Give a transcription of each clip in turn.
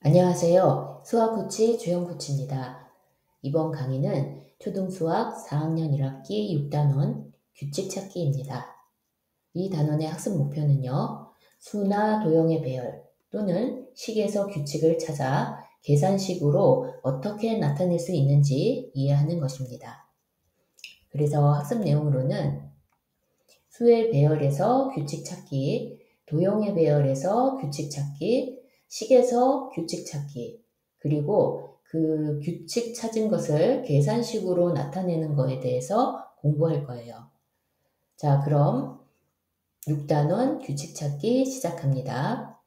안녕하세요. 수학코치 주영코치입니다. 이번 강의는 초등수학 4학년 1학기 6단원 규칙찾기입니다. 이 단원의 학습 목표는요, 수나 도형의 배열 또는 식에서 규칙을 찾아 계산식으로 어떻게 나타낼 수 있는지 이해하는 것입니다. 그래서 학습 내용으로는 수의 배열에서 규칙 찾기, 도형의 배열에서 규칙 찾기, 식에서 규칙 찾기, 그리고 그 규칙 찾은 것을 계산식으로 나타내는 것에 대해서 공부할 거예요. 자, 그럼 6단원 규칙 찾기 시작합니다.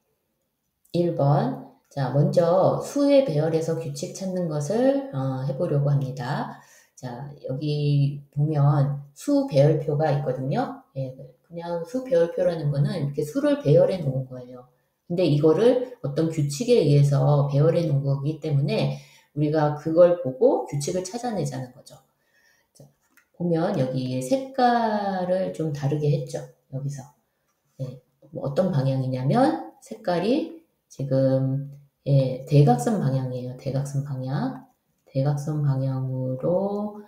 1번. 자, 먼저 수의 배열에서 규칙 찾는 것을 해보려고 합니다. 자, 여기 보면 수 배열표가 있거든요. 예, 그냥 수 배열표라는 거는 이렇게 수를 배열해 놓은 거예요. 근데 이거를 어떤 규칙에 의해서 배열해 놓은 거기 때문에 우리가 그걸 보고 규칙을 찾아내자는 거죠. 자, 보면 여기 색깔을 좀 다르게 했죠. 여기서. 예, 뭐 어떤 방향이냐면 색깔이 지금 대각선 방향이에요. 대각선 방향. 대각선 방향으로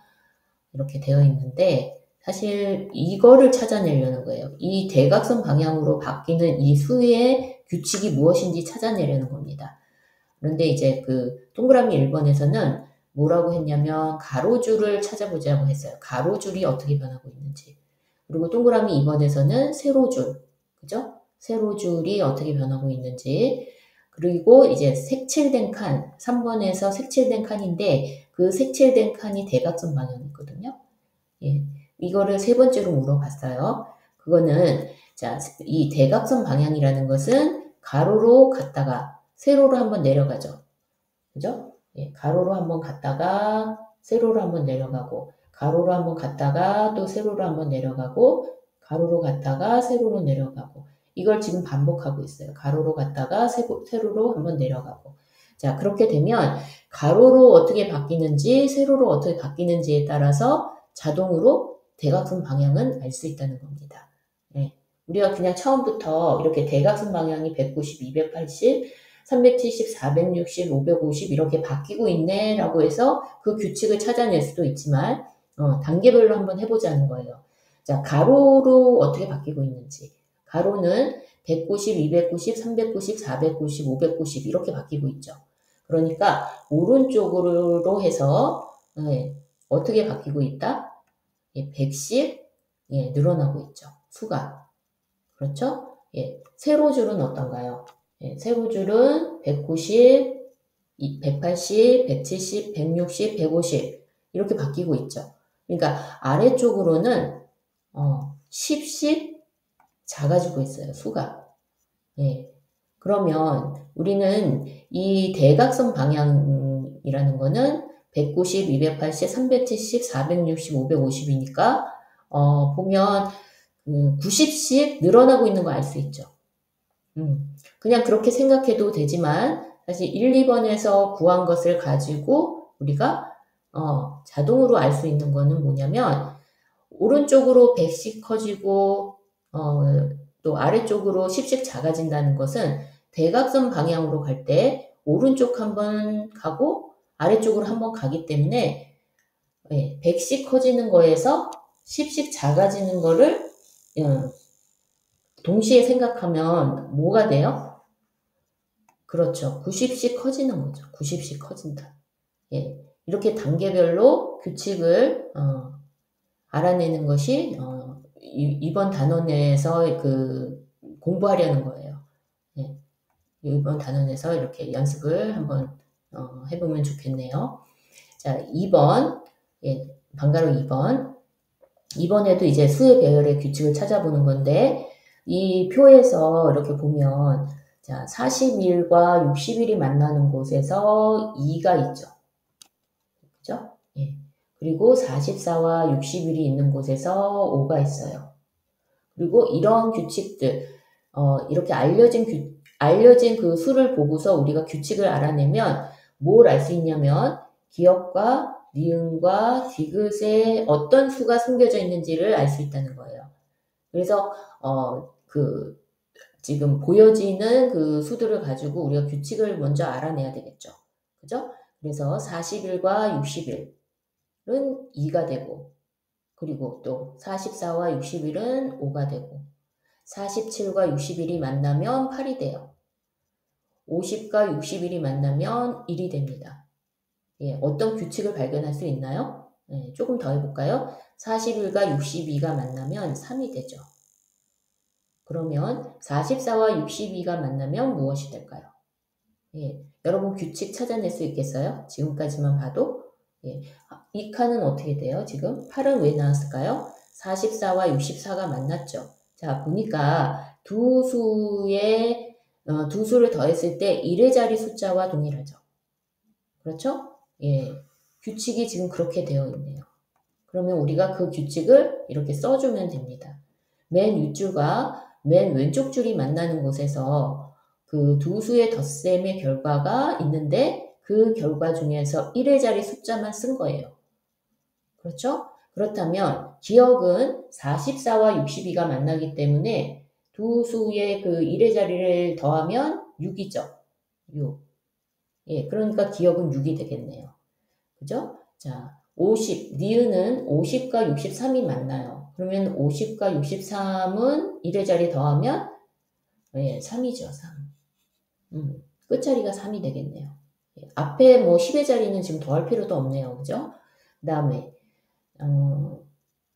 이렇게 되어 있는데 사실 이거를 찾아내려는 거예요. 이 대각선 방향으로 바뀌는 이 수의 규칙이 무엇인지 찾아내려는 겁니다. 그런데 이제 그 동그라미 1번에서는 뭐라고 했냐면 가로줄을 찾아보자고 했어요. 가로줄이 어떻게 변하고 있는지. 그리고 동그라미 2번에서는 세로줄, 그죠? 세로줄이 어떻게 변하고 있는지. 그리고 이제 색칠된 칸, 3번에서 색칠된 칸인데 그 색칠된 칸이 대각선 방향이거든요. 예, 이거를 세 번째로 물어봤어요. 그거는 자, 이 대각선 방향이라는 것은 가로로 갔다가 세로로 한번 내려가죠. 그죠? 예, 가로로 한번 갔다가 세로로 한번 내려가고 가로로 한번 갔다가 또 세로로 한번 내려가고 가로로 갔다가 세로로 내려가고 이걸 지금 반복하고 있어요. 가로로 갔다가 세로로 한번 내려가고 자, 그렇게 되면 가로로 어떻게 바뀌는지 세로로 어떻게 바뀌는지에 따라서 자동으로 대각선 방향은 알 수 있다는 겁니다. 예, 우리가 그냥 처음부터 이렇게 대각선 방향이 190, 280, 370, 460, 550 이렇게 바뀌고 있네 라고 해서 그 규칙을 찾아낼 수도 있지만 단계별로 한번 해보자는 거예요. 자, 가로로 어떻게 바뀌고 있는지. 가로는 190, 290, 390, 490, 590 이렇게 바뀌고 있죠. 그러니까 오른쪽으로 해서 어떻게 바뀌고 있다? 100씩 늘어나고 있죠. 수가. 그렇죠? 세로줄은 어떤가요? 세로줄은 190, 180, 170, 160, 150 이렇게 바뀌고 있죠. 그러니까 아래쪽으로는 10씩 작아지고 있어요. 수가. 그러면 우리는 이 대각선 방향이라는 거는 190, 280, 370, 460, 550이니까 보면 90씩 늘어나고 있는 거 알 수 있죠. 그냥 그렇게 생각해도 되지만 사실 1, 2번에서 구한 것을 가지고 우리가 자동으로 알 수 있는 거는 뭐냐면 오른쪽으로 100씩 커지고 또 아래쪽으로 10씩 작아진다는 것은 대각선 방향으로 갈 때 오른쪽 한번 가고 아래쪽으로 한번 가기 때문에 100씩 커지는 거에서 10씩 작아지는 거를 동시에 생각하면 뭐가 돼요? 그렇죠. 90씩 커지는 거죠. 90씩 커진다. 이렇게 단계별로 규칙을 알아내는 것이 이번 단원에서 그 공부하려는 거예요. 이번 단원에서 이렇게 연습을 한번 해보면 좋겠네요. 자, 2번. 방가로 2번. 이번에도 이제 수의 배열의 규칙을 찾아보는 건데 이 표에서 이렇게 보면 자, 40일과 60일이 만나는 곳에서 2가 있죠. 그죠? 그리고 44와 60일이 있는 곳에서 5가 있어요. 그리고 이런 규칙들, 이렇게 알려진 그 수를 보고서 우리가 규칙을 알아내면 뭘 알 수 있냐면 기역과 니은과 디귿에 어떤 수가 숨겨져 있는지를 알 수 있다는 거예요. 그래서 지금 보여지는 그 수들을 가지고 우리가 규칙을 먼저 알아내야 되겠죠. 그죠? 그래서 40일과 60일은 2가 되고, 그리고 또 44와 60일은 5가 되고, 47과 60일이 만나면 8이 돼요. 50과 60일이 만나면 1이 됩니다. 예, 어떤 규칙을 발견할 수 있나요? 예, 조금 더 해볼까요? 41과 62가 만나면 3이 되죠. 그러면 44와 62가 만나면 무엇이 될까요? 예, 여러분 규칙 찾아낼 수 있겠어요? 지금까지만 봐도. 예, 이 칸은 어떻게 돼요? 지금 8은 왜 나왔을까요? 44와 64가 만났죠. 자, 보니까 두 수를 더했을 때 1의 자리 숫자와 동일하죠. 그렇죠? 예, 규칙이 지금 그렇게 되어 있네요. 그러면 우리가 그 규칙을 이렇게 써주면 됩니다. 맨 윗줄과 맨 왼쪽 줄이 만나는 곳에서 그 두 수의 덧셈의 결과가 있는데 그 결과 중에서 1의 자리 숫자만 쓴 거예요. 그렇죠? 그렇다면 기억은 44와 62가 만나기 때문에 두 수의 그 1의 자리를 더하면 6이죠. 6. 예, 그러니까 기억은 6이 되겠네요. 그죠? 자, 50, 니은은 50과 63이 만나요. 그러면 50과 63은 1의 자리 더하면 예, 3이죠, 3. 끝자리가 3이 되겠네요. 예, 앞에 뭐 10의 자리는 지금 더할 필요도 없네요. 그죠? 그 다음에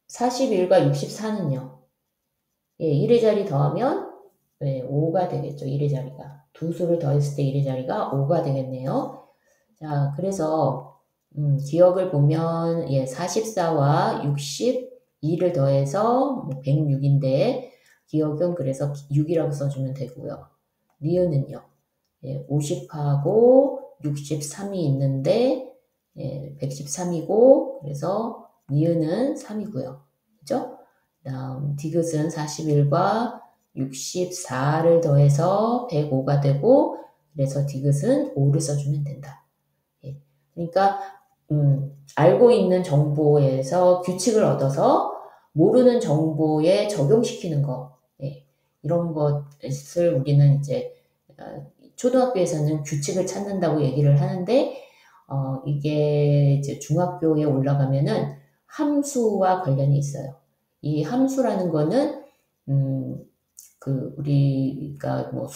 41과 64는요. 예, 1의 자리 더하면 예, 5가 되겠죠. 1의 자리가. 두 수를 더했을 때 1의 자리가 5가 되겠네요. 자, 그래서 기억을 보면 예, 44와 62를 더해서 106인데 기억은 그래서 6이라고 써주면 되고요. 니은은요. 예, 50하고 63이 있는데 예, 113이고 그래서 니은은 3이고요. 그죠? 다음 디귿은 41과 64를 더해서 105가 되고 그래서 디귿은 5를 써주면 된다. 예, 그러니까 알고 있는 정보에서 규칙을 얻어서 모르는 정보에 적용시키는 거 예, 이런 것을 우리는 이제 초등학교에서는 규칙을 찾는다고 얘기를 하는데 이게 이제 중학교에 올라가면은 함수와 관련이 있어요. 이 함수라는 거는 우리가 뭐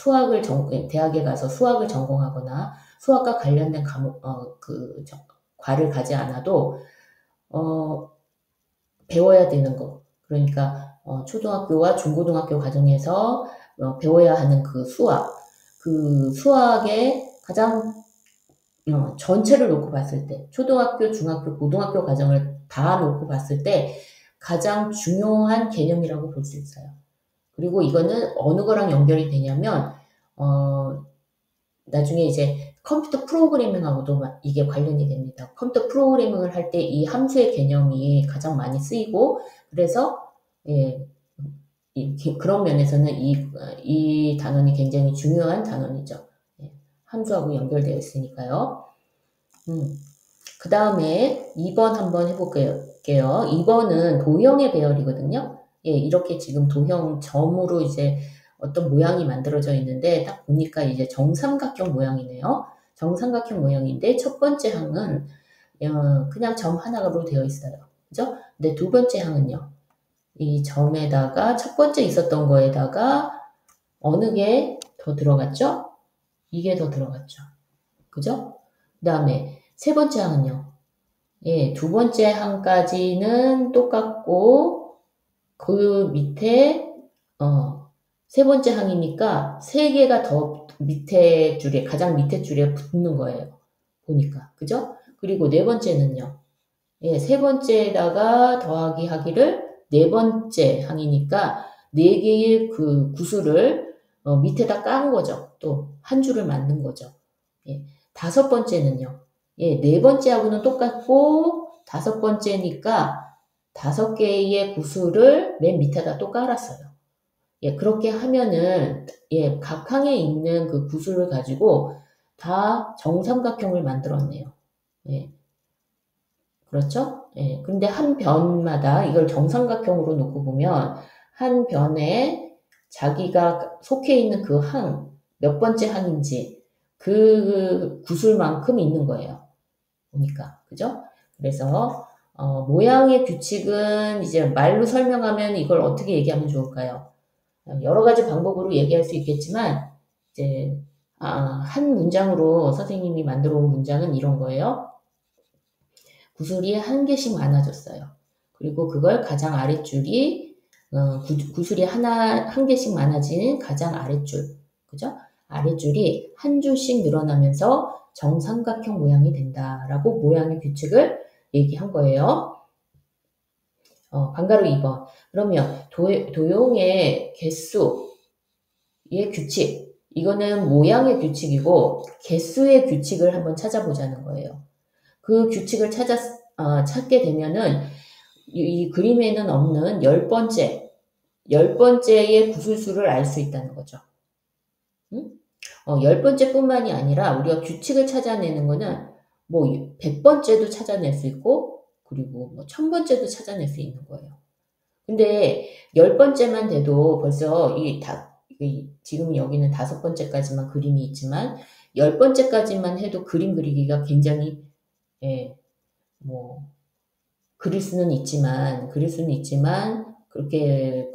대학에 가서 수학을 전공하거나 수학과 관련된 과를 가지 않아도 배워야 되는 거. 그러니까 초등학교와 중고등학교 과정에서 배워야 하는 그 수학의 가장 전체를 놓고 봤을 때 초등학교, 중학교, 고등학교 과정을 다 놓고 봤을 때 가장 중요한 개념이라고 볼 수 있어요. 그리고 이거는 어느 거랑 연결이 되냐면 나중에 이제 컴퓨터 프로그래밍하고도 이게 관련이 됩니다. 컴퓨터 프로그래밍을 할 때 이 함수의 개념이 가장 많이 쓰이고 그래서 예, 그런 면에서는 이 단원이 굉장히 중요한 단원이죠. 예, 함수하고 연결되어 있으니까요. 그 다음에 2번 한번 해볼게요. 2번은 도형의 배열이거든요. 예, 이렇게 지금 도형 점으로 이제 어떤 모양이 만들어져 있는데 딱 보니까 이제 정삼각형 모양이네요. 정삼각형 모양인데 첫 번째 항은 그냥 점 하나로 되어 있어요. 그죠? 근데 두 번째 항은요. 이 점에다가 첫 번째 있었던 거에다가 어느 게 더 들어갔죠? 이게 더 들어갔죠. 그죠? 그 다음에 세 번째 항은요. 예, 두 번째 항까지는 똑같고 그 밑에 세 번째 항이니까 세 개가 더 밑에 줄에 가장 밑에 줄에 붙는 거예요. 보니까 그죠? 그리고 네 번째는요. 예, 세 번째에다가 더하기 하기를 네 번째 항이니까 네 개의 그 구수를 밑에다 깐 거죠. 또 한 줄을 만든 거죠. 예, 다섯 번째는요. 예, 네 번째하고는 똑같고 다섯 번째니까 다섯 개의 구수를 맨 밑에다 또 깔았어요. 예, 그렇게 하면은 예, 각 항에 있는 그 구수를 가지고 다 정삼각형을 만들었네요. 예. 그렇죠? 예. 근데 한 변마다 이걸 정삼각형으로 놓고 보면 한 변에 자기가 속해 있는 그 항, 몇 번째 항인지 그 구술만큼 있는 거예요. 보니까. 그죠? 그래서 모양의 규칙은 이제 말로 설명하면 이걸 어떻게 얘기하면 좋을까요? 여러 가지 방법으로 얘기할 수 있겠지만 이제 한 문장으로 선생님이 만들어 온 문장은 이런 거예요. 구슬이 한 개씩 많아졌어요. 그리고 그걸 가장 아랫줄이 구슬이 한 개씩 많아지는 가장 아랫줄, 그죠? 아랫줄이 한 줄씩 늘어나면서 정삼각형 모양이 된다라고 모양의 규칙을 얘기한 거예요. 방가로 2번. 그러면 도형의 개수의 규칙, 이거는 모양의 규칙이고 개수의 규칙을 한번 찾아보자는 거예요. 그 규칙을 찾게 되면은 이 그림에는 없는 10번째의 구술수를 알 수 있다는 거죠. 10번째 뿐만이 아니라 우리가 규칙을 찾아내는 거는 뭐 100번째도 찾아낼 수 있고 그리고 뭐 1000번째도 찾아낼 수 있는 거예요. 근데 10번째만 돼도 벌써 지금 여기는 5번째까지만 그림이 있지만 10번째까지만 해도 그림 그리기가 굉장히 뭐 그릴 수는 있지만 그렇게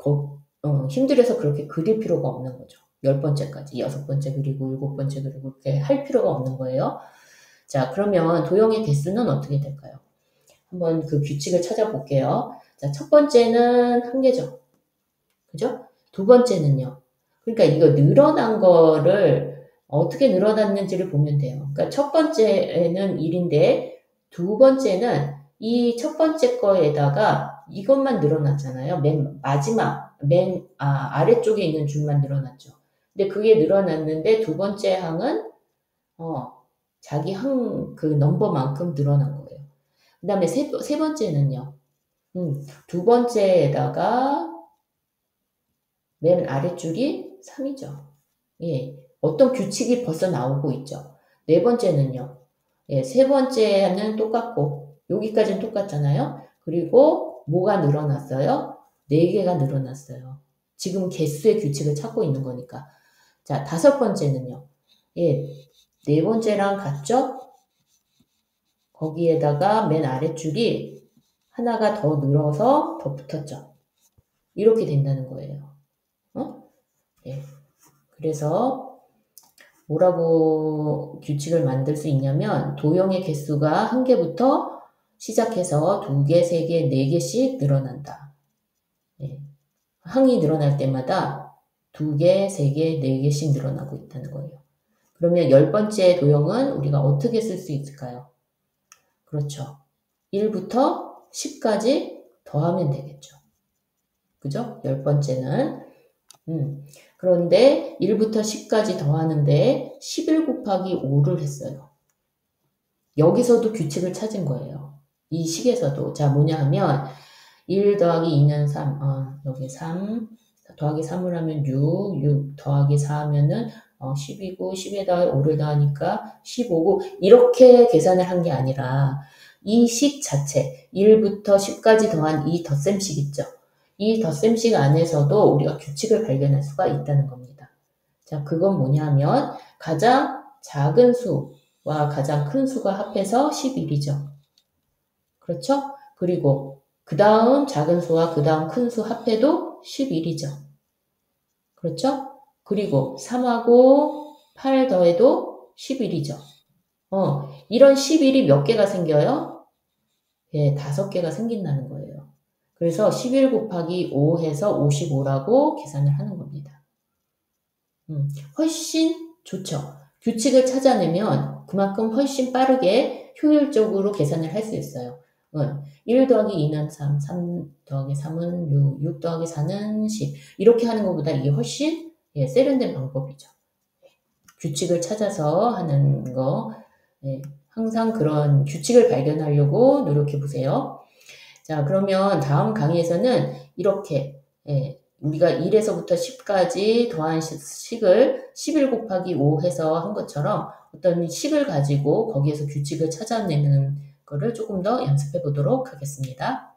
힘들어서 그렇게 그릴 필요가 없는 거죠. 10번째까지 6번째 그리고 7번째 그리고 그렇게 할 필요가 없는 거예요. 자, 그러면 도형의 개수는 어떻게 될까요? 한번 그 규칙을 찾아볼게요. 자, 첫 번째는 한 개죠. 그죠? 두 번째는요. 그러니까 이거 늘어난 거를 어떻게 늘어났는지를 보면 돼요. 그러니까 첫 번째는 1인데 두 번째는 이 첫 번째 거에다가 이것만 늘어났잖아요. 맨 마지막, 아래쪽에 있는 줄만 늘어났죠. 근데 그게 늘어났는데 두 번째 항은 자기 항 그 넘버만큼 늘어난 거예요. 그 다음에 세 번째는요. 두 번째에다가 맨 아랫줄이 3이죠. 예, 어떤 규칙이 벌써 나오고 있죠. 네 번째는요. 예, 세 번째는 똑같고 여기까지는 똑같잖아요. 그리고 뭐가 늘어났어요? 4개가 늘어났어요. 지금 개수의 규칙을 찾고 있는 거니까. 자, 5번째는요. 예, 네 번째랑 같죠? 거기에다가 맨 아랫줄이 하나가 더 늘어서 더 붙었죠. 이렇게 된다는 거예요. 예. 그래서 뭐라고 규칙을 만들 수 있냐면 도형의 개수가 1개부터 시작해서 2개, 3개, 4개씩 늘어난다. 예. 항이 늘어날 때마다 2개, 3개, 4개씩 늘어나고 있다는 거예요. 그러면 10번째 도형은 우리가 어떻게 쓸 수 있을까요? 그렇죠. 1부터 10까지 더하면 되겠죠. 그죠? 10번째는. 그런데 1부터 10까지 더하는데 11 곱하기 5를 했어요. 여기서도 규칙을 찾은 거예요. 이 식에서도. 자, 뭐냐 하면 1 더하기 2는 3, 여기 3, 더하기 3을 하면 6 더하기 4 하면은 10이고 10에다가 5를 더하니까 15고 이렇게 계산을 한 게 아니라 이 식 자체 1부터 10까지 더한 이 덧셈식 있죠. 이 덧셈식 안에서도 우리가 규칙을 발견할 수가 있다는 겁니다. 자, 그건 뭐냐 하면 가장 작은 수와 가장 큰 수가 합해서 11이죠. 그렇죠? 그리고 그 다음 작은 수와 그 다음 큰 수 합해도 11이죠. 그렇죠? 그리고 3하고 8 더해도 11이죠. 이런 11이 몇 개가 생겨요? 예, 5개가 생긴다는 거예요. 그래서 11 곱하기 5 해서 55라고 계산을 하는 겁니다. 훨씬 좋죠. 규칙을 찾아내면 그만큼 훨씬 빠르게 효율적으로 계산을 할 수 있어요. 1 더하기 2는 3, 3 더하기 3은 6 더하기 4는 10 이렇게 하는 것보다 이게 훨씬 세련된 방법이죠. 규칙을 찾아서 하는 거 항상 그런 규칙을 발견하려고 노력해 보세요. 자, 그러면 다음 강의에서는 이렇게 우리가 1에서부터 10까지 더한 식을 11 곱하기 5 해서 한 것처럼 어떤 식을 가지고 거기에서 규칙을 찾아내는 거를 조금 더 연습해 보도록 하겠습니다.